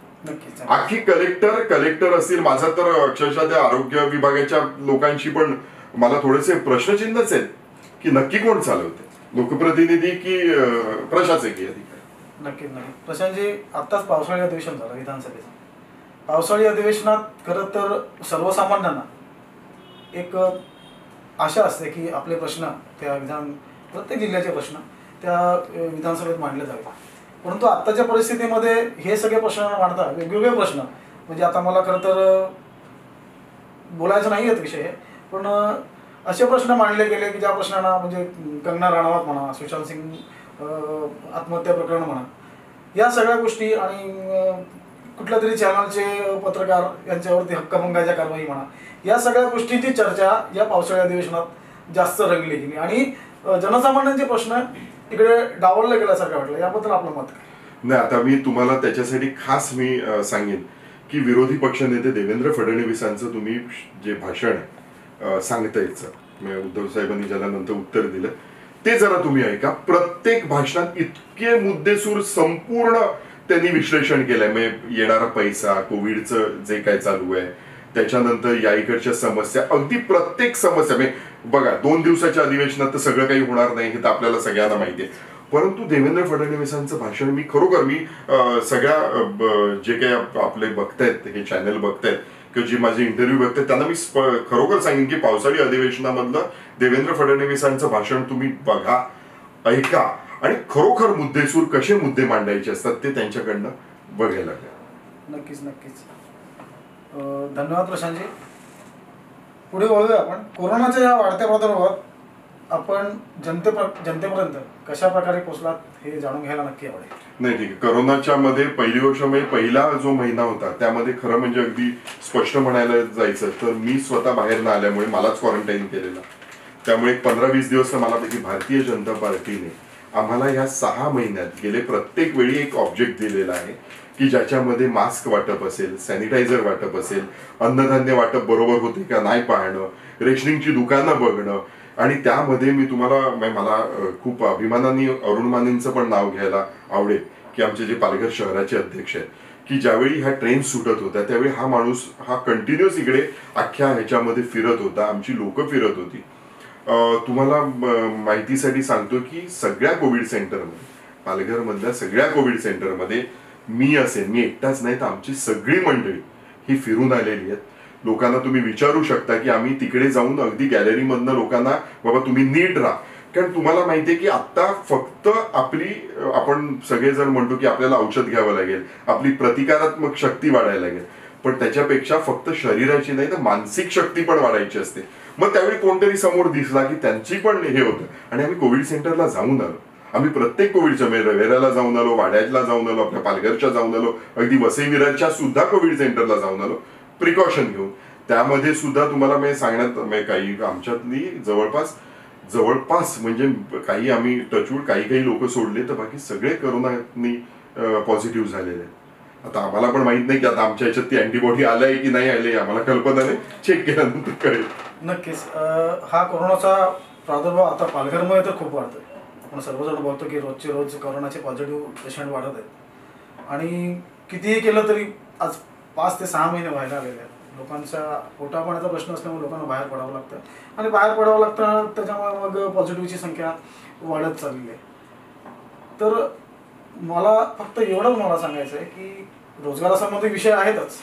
आखी कलेक्टर असतील. माझा तर अक्षरशः त्या आरोग्य विभागाच्या लोकांशी पण मला थोडेसे प्रश्नचिन्हच आहेत की नक्की कोण चालवते, लोकप्रतिनिधी की प्रशासकीय अधिकारी. नक्की. प्रशांतजी, आत्ताच पावसाळी अधिवेशन झालं विधानसभेचं. पावसाळी अधिवेशनात खरं तर सर्वसामान्यांना एक आशा असते की आपले प्रश्न प्रत्येक जिल्ह्याचे प्रश्न त्या विधानसभेत मांडले जावे. परंतु आत्ताच्या परिस्थितीमध्ये हे सगळे प्रश्न मांडतात, वेगवेगळे प्रश्न. म्हणजे आता मला खरं तर बोलायचं नाही आहेत विषय, पण असे प्रश्न मांडले गेले की ज्या प्रश्नांना म्हणजे कंगना राणावत म्हणा, सुशांत सिंग आत्महत्या प्रकरण म्हणा, या सगळ्या गोष्टी आणि कुठल्या तरी चॅनलचे पत्रकार यांच्यावरती हक्कभंगाच्या कारवाई म्हणा, या सगळ्या गोष्टींची चर्चा या पावसाळी अधिवेशनात जास्त रंगली गेली आणि जनसामान्यांचे प्रश्न इकडे डावलले गेल्यासारखं वाटलं. याबद्दल आपलं मत काय? नाही, आता मी तुम्हाला त्याच्यासाठी खास मी सांगेन की विरोधी पक्षनेते देवेंद्र फडणवीसांचं तुम्ही जे भाषण आहे सांगतायचं उद्धव साहेबांनी ज्याला नंतर उत्तर दिलं ते जरा तुम्ही ऐका. प्रत्येक भाषणात इतके मुद्देसूर संपूर्ण त्यांनी विश्लेषण केलंय. म्हणजे येणारा पैसा, कोविडचं जे काय चालू आहे, त्याच्यानंतर या इकडच्या समस्या, अगदी प्रत्येक समस्या. म्हणजे बघा 2 दिवसाच्या अधिवेशनात तर सगळं काही होणार नाही हे तर आपल्याला सगळ्यांना माहिती आहे. परंतु देवेंद्र फडणवीसांचं भाषण मी खरोखर सगळ्या जे काही आपले बघतायत, हे चॅनल बघतायत किंवा जे माझे इंटरव्ह्यू बघतायत त्यांना मी खरोखर सांगेन की पावसाळी अधिवेशनामधलं देवेंद्र फडणवीसांचं भाषण तुम्ही बघा, ऐका आणि खरोखर मुद्देसूर कसे मुद्दे मांडायचे असतात ते त्यांच्याकडनं बघायला लागेल. नक्कीच नक्कीच. धन्यवाद प्रशांतजी. पुढे वळूया आपण. कोरोनाच्या या वाढत्या प्रादुर्भावात आपण जनतेपर्यंत कशा प्रकारे पोहोचलात हे जाणून घ्यायला नक्की आवडेल. नाही, ठीक आहे. कोरोनाच्या मध्ये पहिली गोष्ट म्हणजे पहिला जो महिना होता त्यामध्ये खरं म्हणजे अगदी स्पष्ट म्हणायला जायचं तर मी स्वतः बाहेर न आल्यामुळे मलाच क्वारंटाईन केलेला. त्यामुळे 15-20 दिवस तर मला पैकी भारतीय जनता पार्टीने आम्हाला या 6 महिन्यात गेले प्रत्येक वेळी एक ऑब्जेक्ट दिलेला आहे की ज्याच्यामध्ये मास्क वाटप असेल, सॅनिटायझर वाटप असेल, अन्नधान्य वाटप बरोबर होते का नाही पाहणं, रेशनिंगची दुकानं बघणं. आणि त्यामध्ये मी मला खूप अभिमानाने अरुण मानेंचं पण नाव घ्यायला आवडेल की आमचे जे पालघर शहराचे अध्यक्ष आहेत की ज्यावेळी ह्या ट्रेन सुटत होत्या त्यावेळी हा माणूस हा कंटिन्युअस इकडे अख्ख्या ह्याच्यामध्ये फिरत होता, आमची लोक फिरत होती. तुम्हाला माहितीसाठी सांगतो की सगळ्या कोविड सेंटरमध्ये, पालघरमधल्या सगळ्या कोविड सेंटरमध्ये मी एकटाच नाही तर आमची सगळी मंडळी ही फिरून आलेली आहेत. लोकांना तुम्ही विचारू शकता की आम्ही तिकडे जाऊन अगदी गॅलरीमधनं लोकांना बाबा तुम्ही नीट राहा. कारण तुम्हाला माहितीये की आता फक्त आपण सगळेजण म्हणतो की आपल्याला औषध घ्यावं लागेल, आपली प्रतिकारात्मक शक्ती वाढायला लागेल, पण त्याच्यापेक्षा फक्त शरीराची नाही तर मानसिक शक्ती पण वाढायची असते. मग त्यावेळी कोणतरी समोर दिसला की त्यांची पण हे होतं आणि आम्ही कोविड सेंटरला जाऊन आलो. आम्ही प्रत्येक कोविडच्या रवेराला जाऊन आलो, वाड्याला जाऊन आलो, आपल्या पालघरच्या जाऊन आलो, अगदी वसई विरारच्या सुद्धा कोविड सेंटरला जाऊन आलो प्रिकॉशन घेऊन. त्यामध्ये सुद्धा तुम्हाला मी सांगण्यात काही आमच्यातली जवळपास म्हणजे काही आम्ही टचवूड काही लोक सोडले तर बाकी सगळे कोरोनानी पॉझिटिव्ह झालेले. आता आम्हाला पण माहित नाही की आता आमच्या ह्याच्यात ती अँटीबॉडी आलाय की नाही आले, आम्हाला कल्पना नाही, चेक केल्यानंतर कळेल. नक्कीच. हा कोरोनाचा प्रादुर्भाव आता पालघरमध्ये तर खूप वाढतोय. आपण सर्वजण बघतो की रोजचे रोज कोरोनाचे पॉझिटिव्ह पेशंट वाढत आहेत आणि कितीही केलं तरी आज 5 ते 6 महिने व्हायला आलेले आहेत. लोकांच्या पोटापाण्याचा प्रश्न असल्यामुळे लोकांना बाहेर पडावं लागतं आणि बाहेर पडावं लागतं त्याच्यामुळे मग पॉझिटिव्हची संख्या वाढत चालली आहे. तर मला फक्त एवढंच मला सांगायचं आहे की रोजगारासंबंधी विषय आहेतच,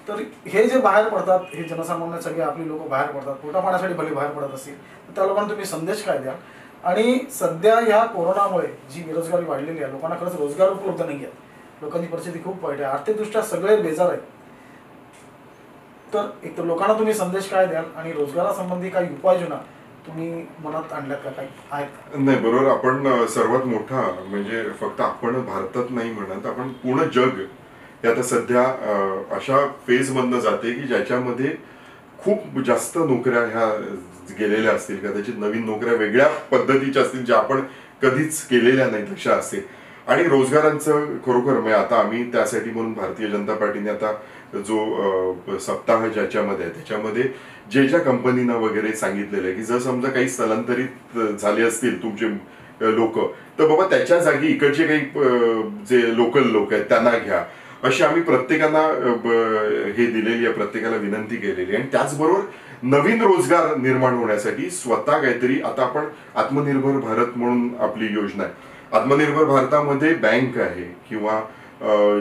तर हे जे बाहेर पडतात, हे जनसामान्य सगळे आपली लोक बाहेर पडतात, पोटापाण्यासाठी भले बाहेर पडत असतील तर त्या लोकांना तुम्ही संदेश काय द्याल? आणि सध्या ह्या कोरोनामुळे जी बेरोजगारी वाढलेली आहे, लोकांना खरंच रोजगार उपलब्ध नाही आहे, लोकांची परिस्थिती खूप वाईट आहे, आर्थिकदृष्ट्या सगळे बेजार आहेत. तर एक तर लोकांना तुम्ही संदेश काय द्याल आणि रोजगारासंबंधी काही उपाययोजना तुम्ही मनात आणल्यात का, काही आहेत? नाही, बरोबर. आपण सर्वात मोठा म्हणजे फक्त आपण भारतात नाही म्हणत, आपण पूर्ण जग हे आता सध्या अशा फेज मधनं जाते की ज्याच्यामध्ये खूप जास्त नोकऱ्या ह्या गेलेल्या असतील, कदाचित नवीन नोकऱ्या वेगळ्या पद्धतीच्या असतील ज्या आपण कधीच केलेल्या नाहीत अशा असतील. आणि रोजगारांचं खरोखर म्हणजे आता आम्ही त्यासाठी म्हणून भारतीय जनता पार्टीने आता जो सप्ताह ज्याच्यामध्ये आहे त्याच्यामध्ये ज्या कंपनीना वगैरे सांगितलेलं आहे की जर समजा काही स्थलांतरित झाले असतील तुमचे लोक तर बाबा त्याच्या जागी इकडचे काही जे लोकल लोक आहेत त्यांना घ्या, अशी आम्ही प्रत्येकाला हे दिलेली आहे, प्रत्येकाला विनंती केलेली आहे. आणि त्याचबरोबर नवीन रोजगार निर्माण होण्यासाठी स्वतः काहीतरी आता आपण आत्मनिर्भर भारत म्हणून आपली योजना आहे. आत्मनिर्भर भारतामध्ये बँक आहे किंवा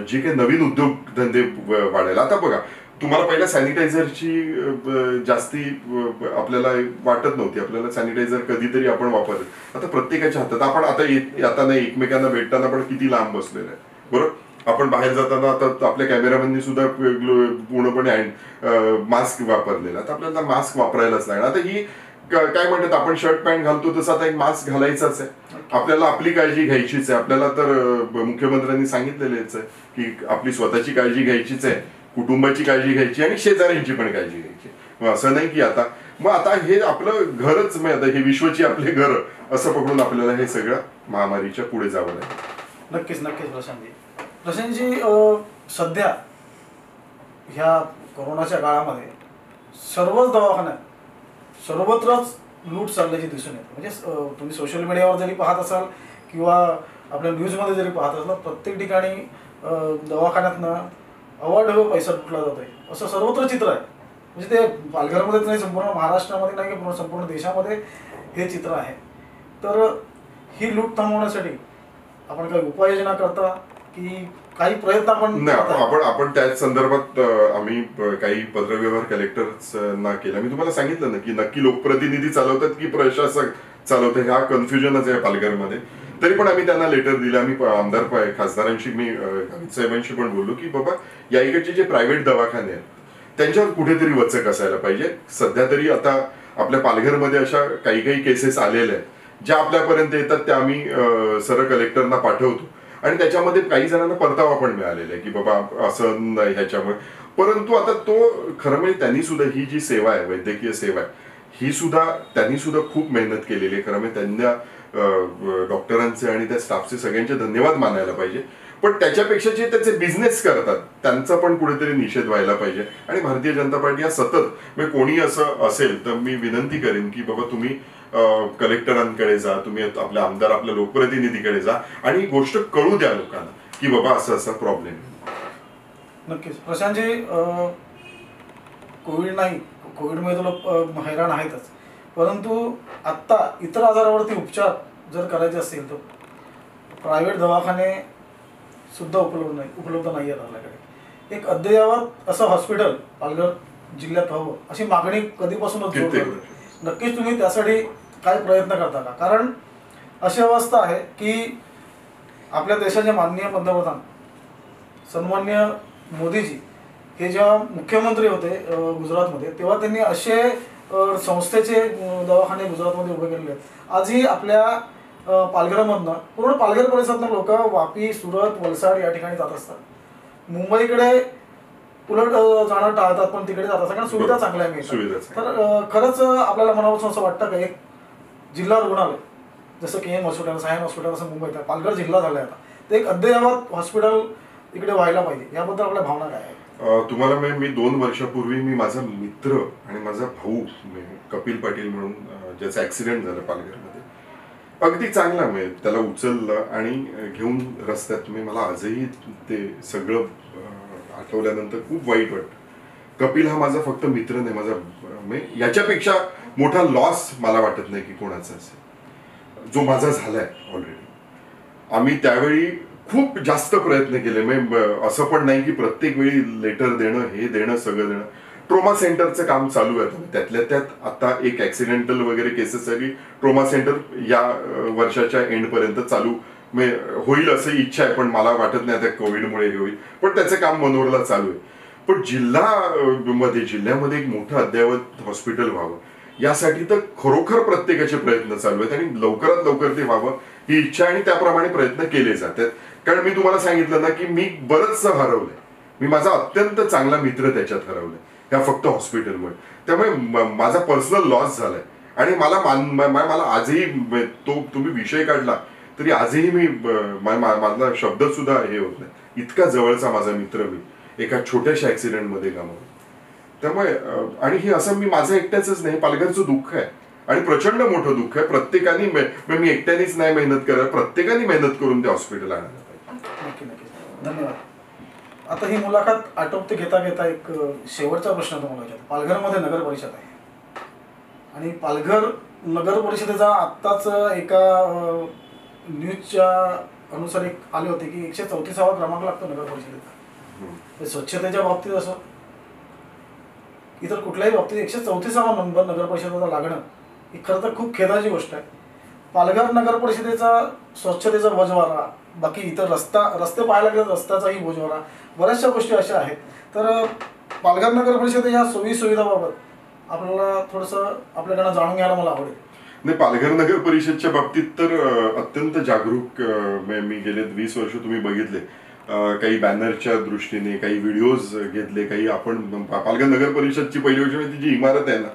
जे काही नवीन उद्योगधंदे वाढायला. आता बघा, तुम्हाला पहिल्या सॅनिटायझरची जास्ती आपल्याला वाटत नव्हती, आपल्याला सॅनिटायझर कधीतरी आपण वापरतो. आता प्रत्येकाच्या हातात आपण आता नाही एकमेकांना भेटताना पण किती लांब बसलेलं आहे, बरोबर. आपण बाहेर जाताना आता आपल्या कॅमेरामॅननी सुद्धा पूर्णपणे मास्क वापरलेला, तर आपल्याला मास्क वापरायलाच लागणार. आता ही काय म्हणतात, आपण शर्ट पॅन्ट घालतो तसं आता एक मास्क घालायचाच आहे. आपल्याला आपली काळजी घ्यायचीच आहे. आपल्याला तर मुख्यमंत्र्यांनी सांगितलेलेच आहे की आपली स्वतःची काळजी घ्यायचीच आहे, कुटुंबाची काळजी घ्यायची आणि शेजाऱ्यांची पण काळजी घ्यायची. मग असं नाही की आता हे आपलं घरच, मग आता हे विश्वची आपले घर असं पकडून आपल्याला हे सगळं महामारीच्या पुढे जावं लागेल. नक्कीच नक्कीच प्रशांतजी, सध्या ह्या कोरोनाच्या काळामध्ये सर्वच दवाखान्यात सर्वत्रच लूट चालल्याची दिसून येते. म्हणजे तुम्ही सोशल मीडियावर जरी पाहत असाल किंवा आपल्या न्यूजमध्ये जरी पाहत असाल, प्रत्येक ठिकाणी दवाखान्यातनं अवाढव्य पैसा लुटला जातोय असं सर्वत्र चित्र आहे. म्हणजे ते पालघरमध्येच नाही, संपूर्ण महाराष्ट्रामध्ये नाही की संपूर्ण देशामध्ये हे चित्र आहे. तर ही लूट थांबवण्यासाठी आपण काही उपाययोजना करता की काही प्रयत्न आपण त्याच संदर्भात आम्ही काही पत्रव्यवहार कलेक्टर्सना केला. मी तुम्हाला सांगितलं ना की नक्की लोकप्रतिनिधी चालवतात की प्रशासक चालवतात, हा कन्फ्युजनच आहे पालघरमध्ये. तरी पण आम्ही त्यांना लेटर दिलं. आम्ही आमदार खासदारांशी, मी गावित साहेबांशी पण बोललो की बाबा या इकडचे जे प्रायव्हेट दवाखाने आहेत त्यांच्यावर कुठेतरी वचक असायला पाहिजे. सध्या तरी आता आपल्या पालघरमध्ये अशा काही केसेस आलेल्या आहेत ज्या आपल्यापर्यंत येतात, त्या आम्ही सरळ कलेक्टरना पाठवतो आणि त्याच्यामध्ये काही जणांना परतावा पण मिळालेला आहे की बाबा असं ह्याच्यामुळे. परंतु आता तो खरं म्हणजे त्यांनी सुद्धा ही जी सेवा आहे, वैद्यकीय सेवा आहे, ही सुद्धा त्यांनी सुद्धा खूप मेहनत केलेली आहे. खरं म्हणजे त्यांना डॉक्टरांचे आणि त्या स्टाफचे सगळ्यांचे धन्यवाद मानायला पाहिजे. पण त्याच्यापेक्षा जे त्याचे बिझनेस करतात त्यांचा पण कुठेतरी निषेध व्हायला पाहिजे. आणि भारतीय जनता पार्टी हा सतत, म्हणजे कोणी असं असेल तर मी विनंती करेन की बाबा तुम्ही कलेक्टरांकडे जा, तुम्ही आपल्या आमदार, आपल्या लोकप्रतिनिधीकडे जा आणि गोष्ट कळू द्या लोकांना की बाबा असं असा प्रॉब्लेम. नक्कीच प्रशांतजी, कोविडमुळे तर लोक हैराण आहेतच, परंतु आत्ता इतर आजारावरती उपचार जर करायचे असतील तर प्रायव्हेट दवाखाने सुद्धा उपलब्ध नाही आहेत आपल्याकडे. एक अद्ययावत असं हॉस्पिटल पालघर जिल्ह्यात हवं अशी मागणी कधीपासूनच जोर करते. नक्कीच तुम्ही त्यासाठी काय प्रयत्न करता का? कारण अशी अवस्था आहे की आपल्या देशाचे माननीय पंतप्रधान सन्माननीय मोदीजी हे जेव्हा मुख्यमंत्री होते गुजरातमध्ये, तेव्हा त्यांनी असे संस्थेचे दवाखाने गुजरातमध्ये उभे केलेले आहेत. आजही आपल्या पालघरमधनं, पूर्ण पालघर परिसरातनं लोक वापी, सुरत, वलसाड या ठिकाणी जात असतात. मुंबईकडे उलट जाणं टाळतात, पण तिकडे जात असतात कारण सुविधा चांगल्या मिळतात. तर खरंच आपल्याला मनापासून असं वाटतं का एक जिल्हा रुग्णालय जसं KM हॉस्पिटल, सायन हॉस्पिटल असं मुंबईत आहे, पालघर जिल्हा झाला आहे आता, ते एक अद्ययावत हॉस्पिटल इकडे व्हायला पाहिजे, याबद्दल आपल्या भावना काय आहे? तुम्हाला मी 2 वर्षापूर्वी मी माझा मित्र आणि माझा भाऊ कपिल पाटील म्हणून, ज्याचा ऍक्सिडेंट झाला पालघरमध्ये, अगदी चांगला, त्याला उचललं आणि घेऊन रस्त्यात, मला आजही ते सगळं आठवल्यानंतर खूप वाईट वाटतं. कपिल हा माझा फक्त मित्र नाही, माझा याच्यापेक्षा मोठा लॉस मला वाटत नाही की कोणाचा असेल, जो माझा झालाय ऑलरेडी. आम्ही त्यावेळी खूप जास्त प्रयत्न केले. असं पण नाही की प्रत्येक वेळी लेटर देणं, हे देणं, सगळं देणं. ट्रोमा सेंटरचं काम चालू आहे. त्यातल्या त्यात आता एक ऍक्सिडेंटल वगैरे केसेससाठी ट्रोमा सेंटर या वर्षाच्या एंडपर्यंत चालू होईल असं इच्छा आहे, पण मला वाटत नाही आता कोविडमुळे हे होईल, पण त्याचं काम मनोरला चालू आहे. पण जिल्ह्यामध्ये एक मोठं अद्ययावत हॉस्पिटल व्हावं यासाठी तर खरोखर प्रत्येकाचे प्रयत्न चालू आहेत आणि लवकरात लवकर ते व्हावं ही इच्छा आणि त्याप्रमाणे प्रयत्न केले जातात. कारण मी तुम्हाला सांगितलं ना की मी बरंचसं हरवलंय. मी माझा अत्यंत चांगला मित्र त्याच्यात हरवलाय ह्या फक्त हॉस्पिटलमुळे. त्यामुळे माझा पर्सनल लॉस झालाय आणि मला आजही, तो तुम्ही विषय काढला तरी आजही माझा शब्द सुद्धा हे होत नाही, इतका जवळचा माझा मित्र मी एका छोट्याशा ऍक्सिडेंटमध्ये गमावला. त्यामुळे आणि हे असं मी माझं एकट्याच नाही, पालघरचं दुःख आहे आणि प्रचंड मोठं दुःख आहे. प्रत्येकाने, मी एकट्यानेच नाही मेहनत करत, प्रत्येकाने मेहनत करून ते हॉस्पिटल आणायला पाहिजे. नक्की नक्की, धन्यवाद. आता ही मुलाखत आटोपते घेता एक शेवटचा प्रश्न तुम्हाला विचारतो. पालघरमध्ये नगर परिषद आहे आणि पालघर नगर परिषदेचा आत्ताच एका न्यूजच्या अनुसार एक आले होते की 134वा क्रमांक लागतो नगर परिषदेचा. स्वच्छतेच्या बाबतीत असो इतर कुठल्याही बाबतीत 134वा नंबर नगर परिषदेचा लागणं ही खरं तर खूप खेदाची गोष्ट आहे. पालघर नगर परिषदेचा स्वच्छतेचा बोजवारा, बाकी इतर रस्ते पाहायला गेले रस्त्याचाही बोजवारा, बऱ्याचशा गोष्टी अशा आहेत. तर पालघर नगर परिषद या सोयी सुविधाबाबत आपल्याला थोडंसं आपल्याकडनं जाणून घ्यायला मला आवडेल. नाही, पालघर नगर परिषदच्या बाबतीत तर अत्यंत जागरूक मी गेले 20 वर्ष तुम्ही बघितले. काही बॅनरच्या दृष्टीने काही व्हिडिओज घेतले, काही आपण पालघर नगर परिषदची पहिली गोष्ट म्हणजे जी इमारत आहे ना,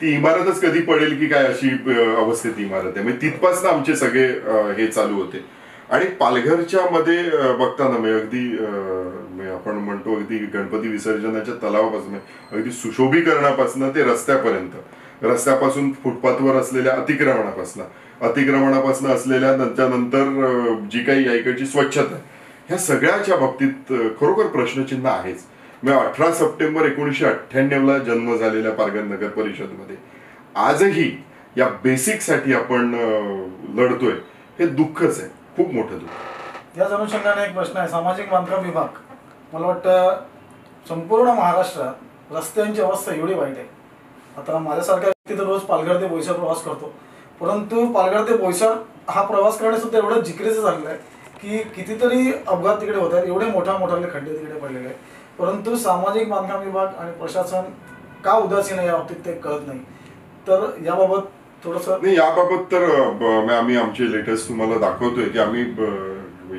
ती इमारतच कधी पडेल की काय अशी अवस्थेत इमारत आहे. म्हणजे तिथपासून आमचे सगळे हे चालू होते. आणि पालघरच्या मध्ये बघताना मी अगदी आपण म्हणतो अगदी गणपती विसर्जनाच्या तलावापासून अगदी सुशोभीकरणापासून ते रस्त्यापासून फुटपाथवर असलेल्या अतिक्रमणापासून असलेल्या नंतर जी काही या इकडची स्वच्छता आहे, ह्या सगळ्याच्या बाबतीत खरोखर प्रश्नचिन्ह आहेच. म्हणजे 18 सप्टेंबर 1998 जन्म झालेल्या पालघर नगर परिषदमध्ये आजही या बेसिकसाठी आपण लढतोय, हे दुःखच आहे, खूप मोठं दुःख. याच अनुषंगाने एक प्रश्न आहे. सामाजिक बांधकाम विभाग, मला वाटतं संपूर्ण महाराष्ट्रात रस्त्यांची अवस्था एवढी वाईट आहे. आता माझ्यासारख्या व्यक्ती तर रोज पालघर ते बोईसर प्रवास करतो, परंतु पालघर ते बोईसर हा प्रवास करणे सुद्धा एवढं जिकरीचं झालेलं आहे की कितीतरी अपघात तिकडे होत आहेत, एवढे मोठे खड्डे तिकडे पडलेले आहेत. परंतु सामाजिक बांधकाम विभाग आणि प्रशासन का उदासीन आहे या बाबतीत ते कळत नाही. तर याबाबत थोडंसं नाही, याबाबत तर आम्ही आमचे लेटेस्ट तुम्हाला दाखवतोय की आम्ही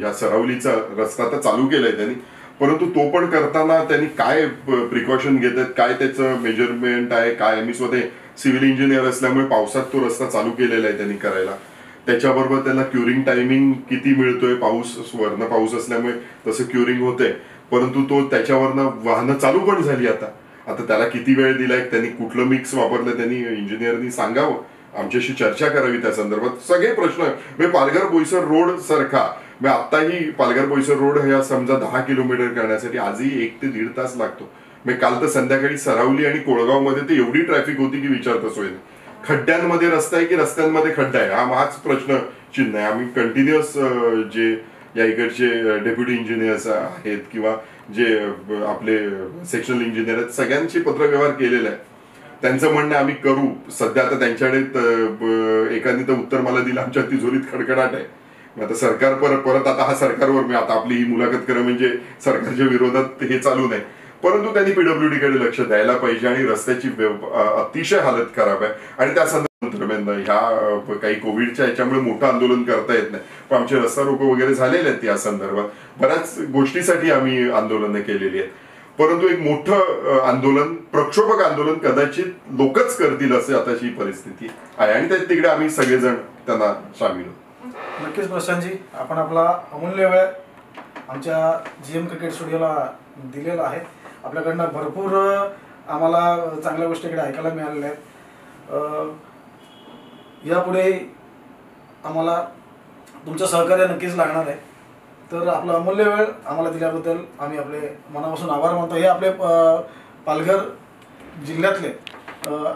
या सरावलीचा रस्ता तर चालू केलाय त्यांनी, परंतु तो पण करताना त्यांनी काय प्रिकॉशन घेत आहेत, काय त्याचं मेजरमेंट आहे, काय. मी स्वतः सिव्हिल इंजिनियर असल्यामुळे पावसात तो रस्ता चालू केलेला आहे त्यांनी करायला. त्याच्याबरोबर त्यांना क्युरिंग टायमिंग किती मिळतोय, वरनं पाऊस असल्यामुळे तसं क्युरिंग होतंय, परंतु तो त्याच्यावरनं वाहनं चालू पण झाली. आता त्याला किती वेळ दिलाय, त्यांनी कुठलं मिक्स वापरलं, त्यांनी इंजिनियरनी सांगावं, आमच्याशी चर्चा करावी त्या संदर्भात. सगळे प्रश्न म्हणजे पालघर बोईसर रोड सारखा आताही पालघर बोईसर रोड ह्या समजा 10 किलोमीटर करण्यासाठी आजही 1 ते 1.5 तास लागतो. काल तर संध्याकाळी सरावली आणि कोळगाव मध्ये तर एवढी ट्रॅफिक होती की विचारता सोय नाही. खड्ड्यांमध्ये रस्ता आहे की रस्त्यांमध्ये खड्डा आहे, हाच प्रश्न चिन्ह आहे. आम्ही कंटिन्युअस जे या इकडचे डेप्युटी इंजिनियर्स आहेत किंवा जे आपले सेक्शनल इंजिनियर आहेत, सगळ्यांशी पत्रव्यवहार केलेला आहे. त्यांचं म्हणणं आम्ही करू. सध्या आता त्यांच्याकडे एकाने तर उत्तर मला दिलं, आमच्या तिजोरीत खडखडाट आहे. आता सरकार परत आता हा सरकारवर मी आता आपली ही मुलाखत करणं म्हणजे सरकारच्या विरोधात हे चालू नाही, परंतु त्यांनी पीडब्ल्यूडी कडे लक्ष द्यायला पाहिजे. आणि रस्त्याची अतिशय हालत खराब आहे. आणि त्या संदर्भात ह्या काही कोविडच्या याच्यामुळे मोठं आंदोलन करता येत नाही, पण आमचे रस्ता रोको वगैरे झालेले आहेत. या संदर्भात बऱ्याच गोष्टीसाठी आम्ही आंदोलनं केलेली आहेत, परंतु एक मोठं आंदोलन, प्रक्षोभक आंदोलन कदाचित लोकच करतील असे आताची परिस्थिती आहे. आणि तिकडे आम्ही सगळेजण त्यांना सामील होतो. नक्कीच प्रशांतजी, आपण आपला अमूल्य वेळ आमच्या GM क्रिकेट स्टुडिओला दिलेला आहे. आपल्याकडनं भरपूर आम्हाला चांगल्या गोष्टी इकडे ऐकायला मिळालेल्या आहेत. यापुढे आम्हाला तुमचं सहकार्य नक्कीच लागणार आहे. तर आपला अमूल्य वेळ आम्हाला दिल्याबद्दल आम्ही आपले मनापासून आभार मानतो. हे आपले पालघर जिल्ह्यातले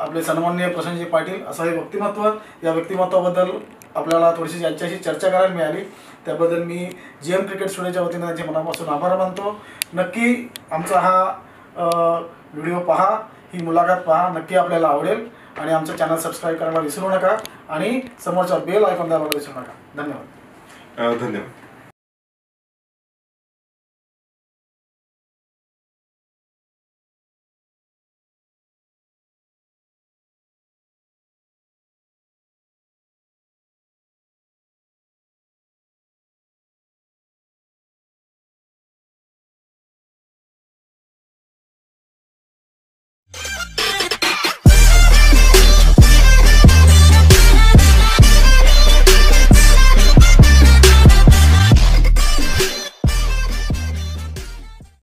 आपले सन्माननीय प्रशांतजी पाटील असं हे व्यक्तिमत्व, या व्यक्तिमत्वाबद्दल आपल्याला थोडीशी यांच्याशी चर्चा करायला मिळाली, त्याबद्दल मी GM क्रिकेट स्टुडिओच्या वतीने त्यांचे मनापासून आभार मानतो. नक्की आमचा हा व्हिडिओ पहा, ही मुलाखत पहा, नक्की आपल्याला आवडेल. आणि आमचं चॅनल सबस्क्राईब करायला विसरू नका आणि समोरचा बेल आयकॉन दाबायला विसरू नका. धन्यवाद. धन्यवाद.